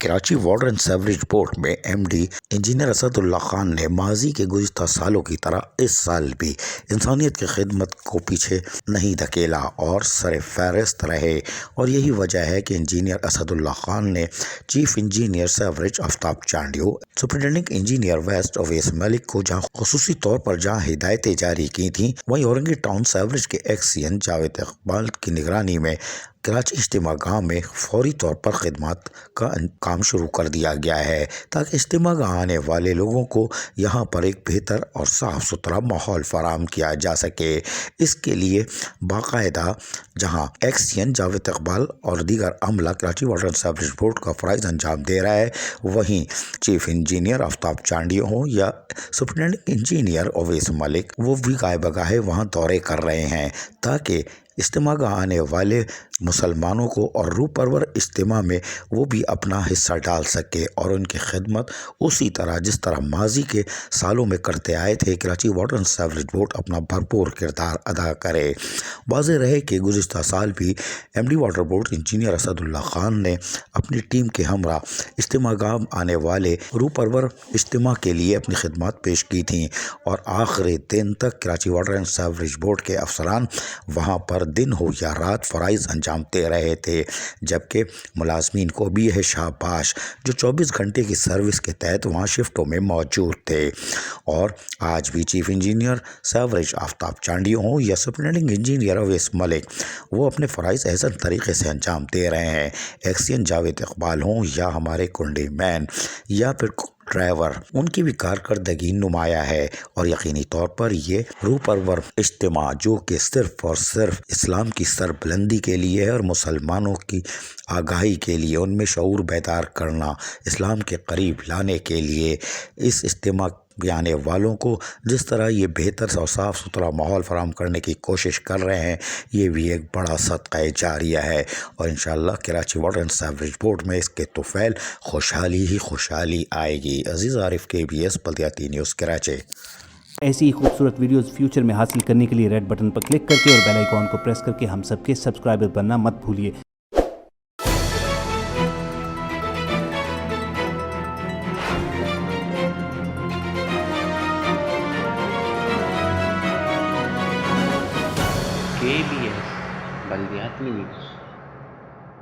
Karachi water and sewerage board में MD engineer Asadullah Khan ने माजी के गुज़िश्ता सालों की तरह इस साल भी इंसानियत की खिदमत को पीछे नहीं धकेला और सर फहरिस्त रहे। और यही वजह है कि इंजीनियर असदुल्ला खान ने chief engineer sewerage Aftab Chandio, superintending engineer west Awais Malik को जहाँ खुसूसी तौर पर जहाँ हिदायतें जारी की थी, वहीं औरंगी टाउन सीवरेज के एक्सीएन जावेद इकबाल की निगरानी में कराची इज्तिमा गाह में फौरी तौर पर खिदमत का काम शुरू कर दिया गया है ताकि इज्तिमा गाह आने वाले लोगों को यहाँ पर एक बेहतर और साफ़ सुथरा माहौल फराहम किया जा सके। इसके लिए बाकायदा जहाँ एक्सीएन जावेद इकबाल और दीगर अमला Karachi water and sewerage board का फ़राइज़ अंजाम दे रहा है, वहीं चीफ इंजीनियर आफ्ताब चांडियो हों या सुपरिटेंडिंग इंजीनियर अवैस मलिक, वो भी गाए बगाहे वहाँ दौरे कर रहे हैं ताकि इज्तिमा गाह आने वाले मुसलमानों को और रूह परवर इज्तिमा में वो भी अपना हिस्सा डाल सके और उनकी खिदमत उसी तरह जिस तरह माजी के सालों में करते आए थे Karachi water and sewerage board अपना भरपूर किरदार अदा करे। वाज़ेह रहे कि गुज़िश्ता साल भी MD water board engineer Asadullah Khan ने अपनी टीम के हमरा इज्तिमा गाह आने वाले रूह परवर इज्तिमा के लिए अपनी खिदमत पेश की थी और आखिरी दिन तक Karachi water and sewerage board के अफसरान वहाँ पर दिन हो या रात फ़राइज़ अंजाम दे रहे थे, जबकि मुलाजमीन को भी यह शाबाश जो 24 घंटे की सर्विस के तहत वहाँ शिफ्टों में मौजूद थे। और आज भी chief engineer sewerage Aftab Chandio हों या सुपरिटेंडिंग इंजीनियर अवैस मलिक, वो अपने फ़राइज़ एहसन तरीके से अंजाम दे रहे हैं। एक्सीएन जावेद इकबाल हों या हमारे कुंडी मैन या फिर ड्राइवर, उनकी भी कारकर्दगी नुमाया है और यकीनी तौर पर ये रूह परवर इज्तिमा जो कि सिर्फ़ और सिर्फ इस्लाम की सरबुलंदी के लिए है और मुसलमानों की आगाही के लिए, उनमें शऊर बेदार करना, इस्लाम के करीब लाने के लिए इस इज्तिमा आने वालों को जिस तरह ये बेहतर और साफ़ सुथरा माहौल फराहम करने की कोशिश कर रहे हैं, ये भी एक बड़ा सदक़ा जारिया है और इंशाअल्लाह Karachi water and sewerage board में इसके तुफ़ैल खुशहाली ही खुशहाली आएगी। अज़ीज़ आरिफ, KBS बल्दियाती न्यूज़ कराची। ऐसी ही खूबसूरत वीडियोस फ्यूचर में हासिल करने के लिए रेड बटन पर क्लिक करके और बेल आइकॉन को प्रेस करके हम सबके सब्सक्राइबर बनना मत भूलिए। KBS बल्दियाती न्यूज़।